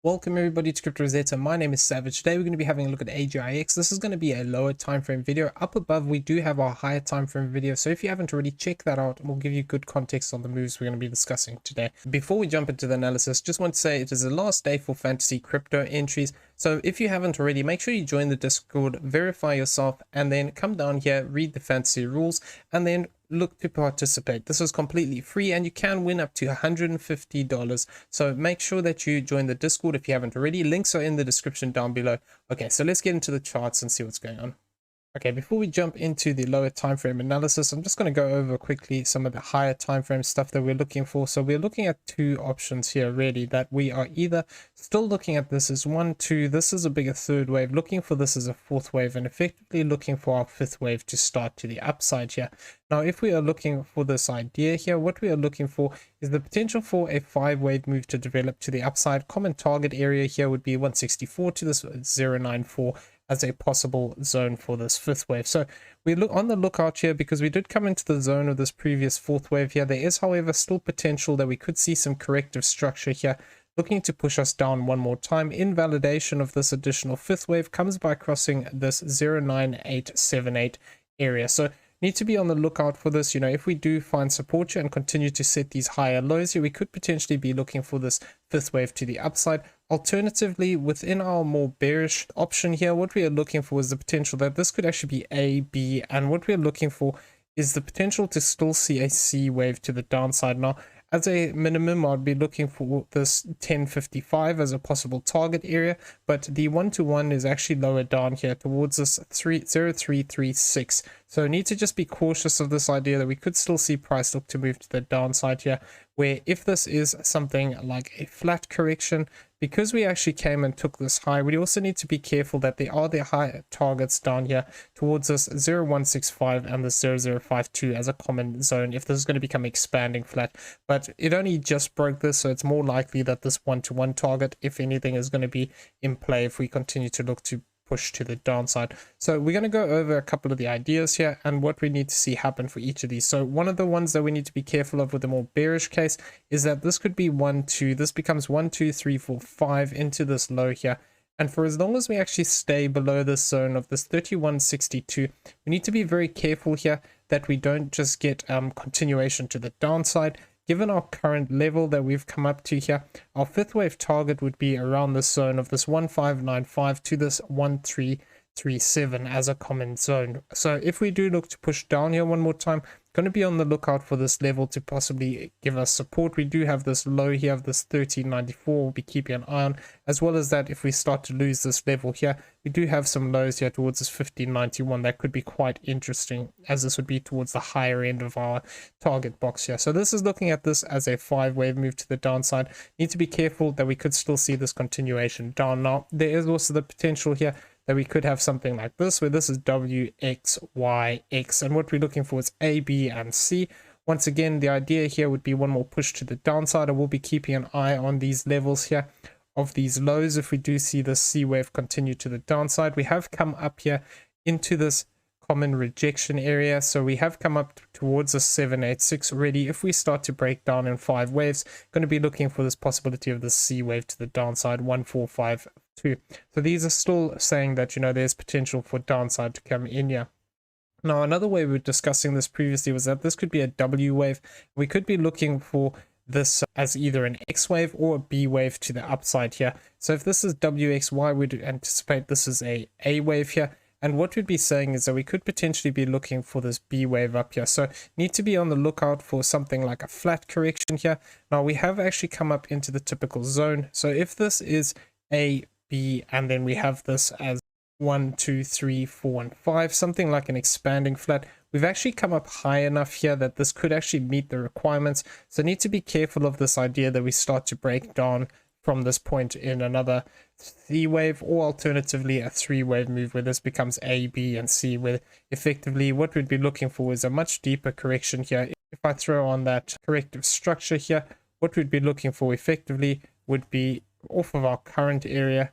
Welcome everybody to Crypto Rosetta. My name is Savage. Today we're going to be having a look at AGIX. This is going to be a lower time frame video. Up above we do have our higher time frame video, so if you haven't already, check that out and we'll give you good context on the moves we're going to be discussing today. Before we jump into the analysis, just want to say it is the last day for fantasy crypto entries, so if you haven't already, make sure you join the Discord, verify yourself, and then come down here, read the fantasy rules, and then look to participate. This is completely free and you can win up to $150, so make sure that you join the Discord if you haven't already. Links are in the description down below. Okay, so let's get into the charts and see what's going on. Okay, before we jump into the lower time frame analysis, I'm just going to go over quickly some of the higher time frame stuff that we're looking for. So we're looking at two options here really, that we are either still looking at this as 1, 2, this is a bigger third wave, looking for this as a fourth wave, and effectively looking for our fifth wave to start to the upside here. Now, if we are looking for this idea here, what we are looking for is the potential for a 5-wave move to develop to the upside. Common target area here would be 164 to this 094 as a possible zone for this fifth wave. So we look on the lookout here because we did come into the zone of this previous fourth wave here. There is, however, still potential that we could see some corrective structure here, looking to push us down one more time. Invalidation of this additional fifth wave comes by crossing this 09878 area. So need to be on the lookout for this. You know, if we do find support here and continue to set these higher lows here, we could potentially be looking for this fifth wave to the upside. Alternatively, within our more bearish option here, what we are looking for is the potential that this could actually be A, B, and what we are looking for is the potential to still see a C wave to the downside. Now, as a minimum, I'd be looking for this 1055 as a possible target area, but the 1-to-1 is actually lower down here towards this 0336. So I need to just be cautious of this idea that we could still see price look to move to the downside here, where if this is something like a flat correction, because we actually came and took this high, we also need to be careful that there are the higher targets down here towards this 0165 and the 0052 as a common zone if this is going to become expanding flat. But it only just broke this, so it's more likely that this 1-to-1 target, if anything, is going to be in play if we continue to look to push to the downside. So we're going to go over a couple of the ideas here and what we need to see happen for each of these. So one of the ones that we need to be careful of with the more bearish case is that this could be 1, 2, this becomes 1, 2, 3, 4, 5 into this low here. And for as long as we actually stay below this zone of this 3162, we need to be very careful here that we don't just get continuation to the downside. Given our current level that we've come up to here, our fifth wave target would be around this zone of this 1595 to this 1337 as a common zone. So if we do look to push down here one more time, going to be on the lookout for this level to possibly give us support. We do have this low here of this 1394 we'll be keeping an eye on, as well as that if we start to lose this level here, we do have some lows here towards this 1591 that could be quite interesting, as this would be towards the higher end of our target box here. So this is looking at this as a 5-wave move to the downside. Need to be careful that we could still see this continuation down. Now there is also the potential here that we could have something like this, where this is W, X, Y, X, and what we're looking for is A, B, and C. Once again, the idea here would be one more push to the downside. I will be keeping an eye on these levels here of these lows. If we do see this C wave continue to the downside, we have come up here into this common rejection area, so we have come up towards a 786 already. If we start to break down in 5 waves, going to be looking for this possibility of the C wave to the downside, 1452. So these are still saying that, you know, there's potential for downside to come in here. Now another way we were discussing this previously was that this could be a W wave. We could be looking for this as either an X wave or a B wave to the upside here. So if this is WXY, we'd anticipate this is a wave here. And what we'd be saying is that we could potentially be looking for this B wave up here. So need to be on the lookout for something like a flat correction here. Now we have actually come up into the typical zone. So if this is A, B, and then we have this as 1, 2, 3, 4, and 5, something like an expanding flat, we've actually come up high enough here that this could actually meet the requirements. So need to be careful of this idea that we start to break down from this point in another C wave, or alternatively a 3-wave move where this becomes A, B, and C, where effectively what we'd be looking for is a much deeper correction here. If I throw on that corrective structure here, what we'd be looking for effectively would be off of our current area,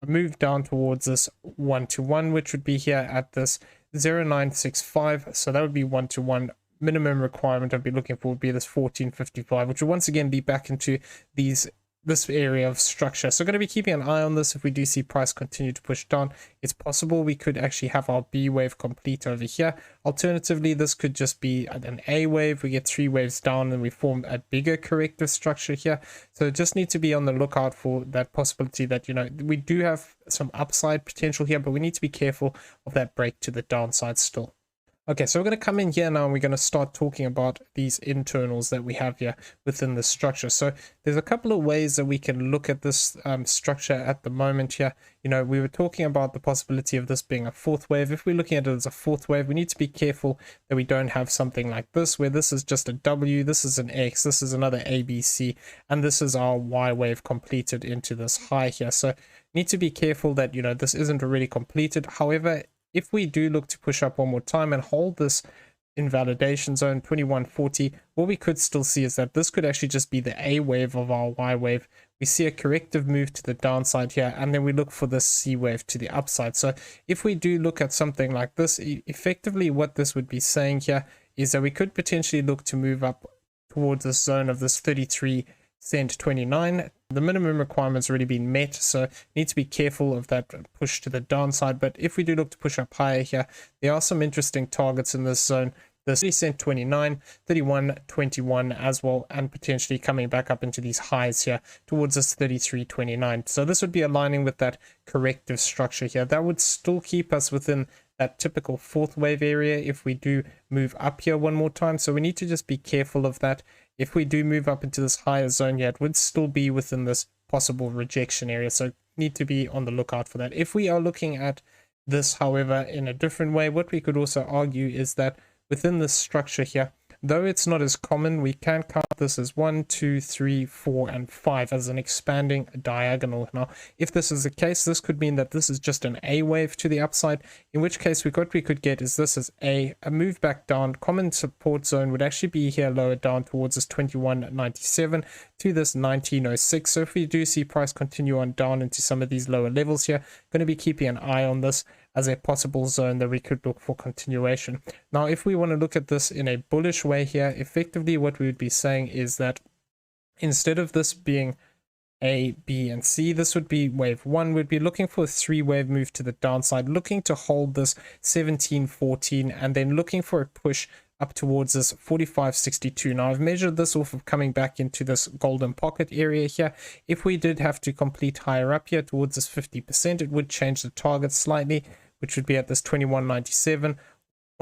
a move down towards this 1-to-1, which would be here at this 0965. So that would be 1-to-1. Minimum requirement I'd be looking for would be this 1455, which will once again be back into these this area of structure. So we're going to be keeping an eye on this. If we do see price continue to push down, it's possible we could actually have our B wave complete over here. Alternatively, this could just be an A wave. We get 3 waves down and we form a bigger corrective structure here. So just need to be on the lookout for that possibility that, you know, we do have some upside potential here, but we need to be careful of that break to the downside still. Okay, so we're going to come in here now and we're going to start talking about these internals that we have here within the structure. So there's a couple of ways that we can look at this structure at the moment here. You know, we were talking about the possibility of this being a 4th wave. If we're looking at it as a 4th wave, we need to be careful that we don't have something like this, where this is just a W, this is an X, this is another ABC, and this is our Y wave completed into this high here. So need to be careful that, you know, this isn't already completed. However, if we do look to push up one more time and hold this invalidation zone 2140, what we could still see is that this could actually just be the A wave of our Y wave. We see a corrective move to the downside here, and then we look for this C wave to the upside. So if we do look at something like this, effectively what this would be saying here is that we could potentially look to move up towards this zone of this 33 cent 29. The minimum requirement's already been met, so need to be careful of that push to the downside. But if we do look to push up higher here, there are some interesting targets in this zone, the 30 cent 29, 31.21 as well, and potentially coming back up into these highs here towards this 33.29. So this would be aligning with that corrective structure here. That would still keep us within that typical 4th wave area if we do move up here one more time. So we need to just be careful of that. If we do move up into this higher zone here, it would still be within this possible rejection area. So need to be on the lookout for that. If we are looking at this, however, in a different way, what we could also argue is that within this structure here, though it's not as common, we can count this as 1, 2, 3, 4, and 5 as an expanding diagonal. Now, if this is the case, this could mean that this is just an A wave to the upside, in which case what we could get is this is a move back down. Common support zone would actually be here lower down towards this 21.97 to this 19.06. So if we do see price continue on down into some of these lower levels here, going to be keeping an eye on this as a possible zone that we could look for continuation. Now, if we want to look at this in a bullish way here, effectively what we would be saying is that instead of this being A, B, and C, this would be wave 1. We'd be looking for a 3-wave move to the downside, looking to hold this 17.14, and then looking for a push up towards this 45.62. Now I've measured this off of coming back into this golden pocket area here. If we did have to complete higher up here towards this 50%, it would change the target slightly, which would be at this 21.97.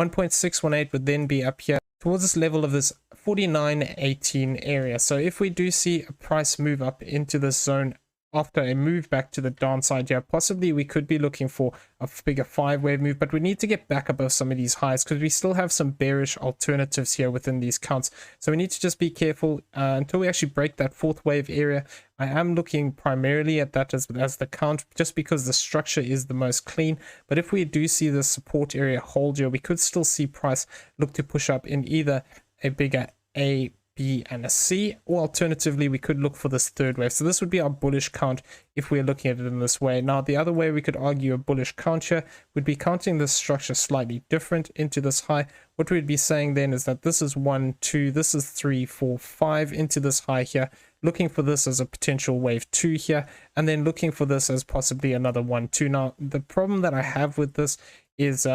1.618 would then be up here towards this level of this 49.18 area. So if we do see a price move up into this zone after a move back to the downside here, possibly we could be looking for a bigger 5-wave move, but we need to get back above some of these highs because we still have some bearish alternatives here within these counts. So we need to just be careful until we actually break that 4th wave area. I am looking primarily at that as the count, just because the structure is the most clean. But if we do see the support area hold here, we could still see price look to push up in either a bigger A, B, and a C, or alternatively we could look for this 3rd wave. So this would be our bullish count if we're looking at it in this way. Now the other way we could argue a bullish count here would be counting this structure slightly different into this high. What we'd be saying then is that this is 1, 2, this is 3, 4, 5 into this high here, looking for this as a potential wave 2 here, and then looking for this as possibly another 1, 2. Now the problem that I have with this is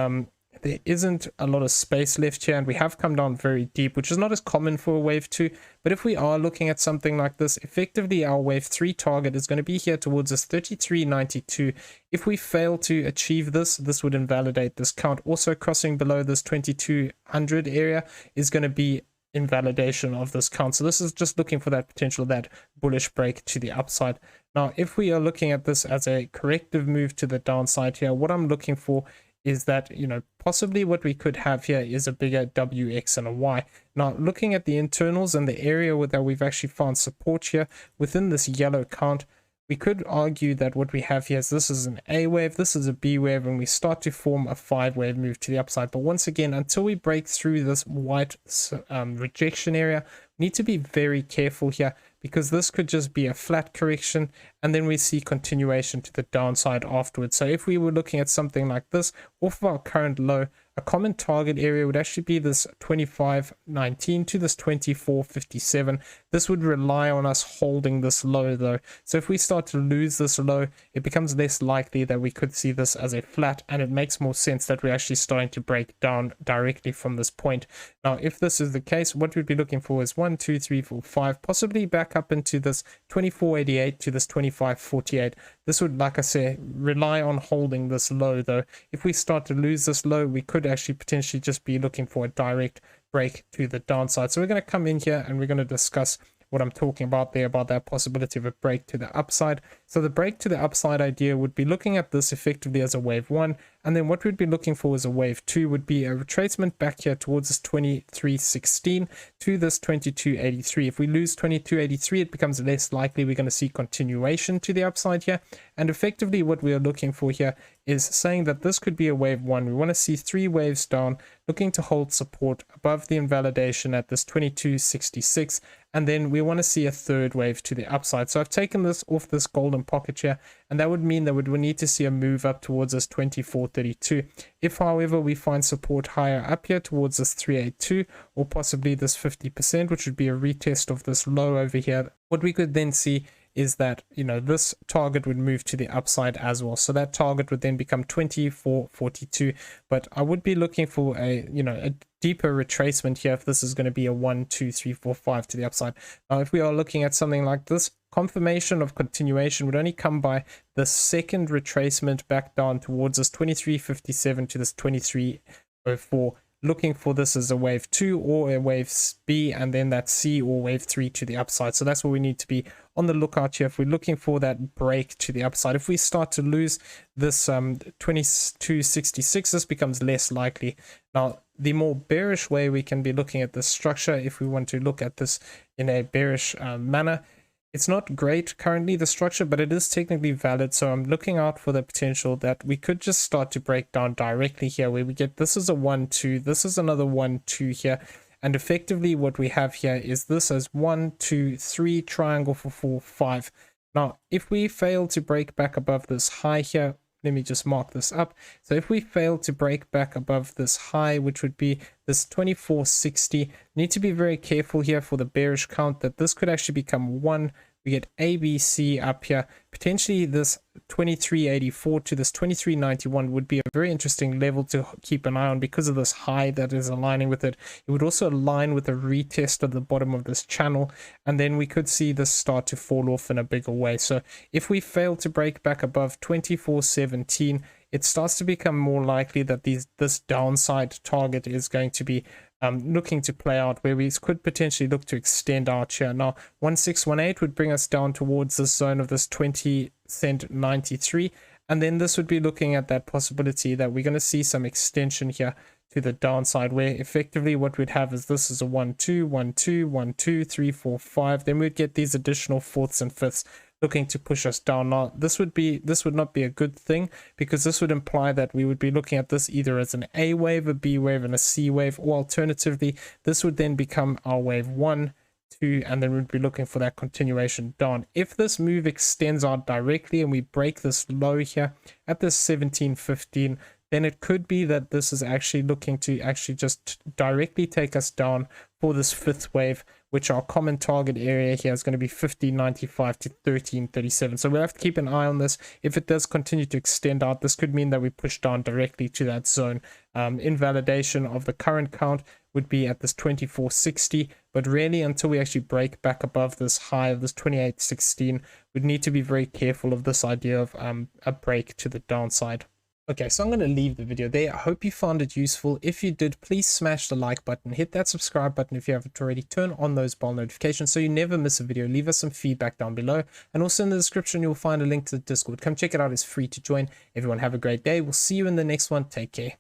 there isn't a lot of space left here, and we have come down very deep, which is not as common for a wave 2. But if we are looking at something like this, effectively our wave 3 target is going to be here towards this 33.92. If we fail to achieve this, this would invalidate this count. Also crossing below this 2200 area is going to be invalidation of this count. So this is just looking for that potential, that bullish break to the upside. Now if we are looking at this as a corrective move to the downside here, what I'm looking for is that, you know, possibly what we could have here is a bigger W, X, and a Y. Now looking at the internals and the area that we've actually found support here within this yellow count, we could argue that what we have here is this is an A wave, this is a B wave, and we start to form a 5-wave move to the upside. But once again, until we break through this white rejection area, we need to be very careful here, because this could just be a flat correction and then we see continuation to the downside afterwards. So if we were looking at something like this off of our current low, a A common target area would actually be this 25.19 to this 24.57. This would rely on us holding this low though. So if we start to lose this low, it becomes less likely that we could see this as a flat, and it makes more sense that we're actually starting to break down directly from this point. Now, if this is the case, what we'd be looking for is 1, 2, 3, 4, 5, possibly back up into this 24.88 to this 25.48. This would, like I say, rely on holding this low though. If we start to lose this low, we could actually potentially just be looking for a direct break to the downside. So we're going to come in here and we're going to discuss what I'm talking about there, about that possibility of a break to the upside. So the break to the upside idea would be looking at this effectively as a wave 1, and then what we'd be looking for as a wave 2 would be a retracement back here towards this 23.16 to this 22.83. If we lose 22.83, it becomes less likely we're going to see continuation to the upside here, and effectively what we are looking for here is saying that this could be a wave 1. We want to see 3 waves down, looking to hold support above the invalidation at this 22.66, and then we want to see a third wave to the upside. So I've taken this off this golden pocket here, and that would mean that we need to see a move up towards this 24.32. If, however, we find support higher up here towards this 382 or possibly this 50%, which would be a retest of this low over here, what we could then see is that, you know, this target would move to the upside as well. So that target would then become 24.42. But I would be looking for a, you know, a deeper retracement here if this is going to be a 1, 2, 3, 4, 5 to the upside. Now, if we are looking at something like this, confirmation of continuation would only come by the second retracement back down towards this 23.57 to this 23.04. Looking for this as a wave 2 or a wave B, and then that C or wave 3 to the upside. So that's what we need to be on the lookout here if we're looking for that break to the upside. If we start to lose this 22.66, this becomes less likely. Now, the more bearish way we can be looking at this structure, if we want to look at this in a bearish manner, it's not great currently, the structure, but it is technically valid. So I'm looking out for the potential that we could just start to break down directly here, where we get this is a 1, 2, this is another 1, 2 here. And effectively what we have here is this as 1, 2, 3 triangle for 4, 5. Now, if we fail to break back above this high here, let me just mark this up. So if we fail to break back above this high, which would be this 24.60, need to be very careful here for the bearish count that this could actually become 1. We get ABC up here. Potentially this 23.84 to this 23.91 would be a very interesting level to keep an eye on because of this high that is aligning with it. It would also align with a retest of the bottom of this channel, and then we could see this start to fall off in a bigger way. So if we fail to break back above 24.17, it starts to become more likely that this downside target is going to be looking to play out, where we could potentially look to extend out here. Now, 1618 would bring us down towards this zone of this 20 cent 93, and then this would be looking at that possibility that we're going to see some extension here to the downside, where effectively what we'd have is this is a 1, 2, 1, 2, 1, 2, 3, 4, 5. Then we'd get these additional fourths and fifths looking to push us down. Now, this would not be a good thing, because this would imply that we would be looking at this either as an A wave, a B wave, and a C wave, or alternatively, this would then become our wave 1, 2, and then we'd be looking for that continuation down. If this move extends out directly and we break this low here at this 17.15, then it could be that this is actually looking to actually just directly take us down for this fifth wave, which our common target area here is going to be 15.95 to 13.37. So we'll have to keep an eye on this. If it does continue to extend out, this could mean that we push down directly to that zone. Invalidation of the current count would be at this 24.60, but really until we actually break back above this high of this 28.16, we'd need to be very careful of this idea of a break to the downside. Okay, so I'm going to leave the video there. I hope you found it useful. If you did, please smash the like button, hit that subscribe button if you haven't already, turn on those bell notifications so you never miss a video. Leave us some feedback down below, and also in the description you'll find a link to the Discord. Come check it out, it's free to join. Everyone have a great day. We'll see you in the next one. Take care.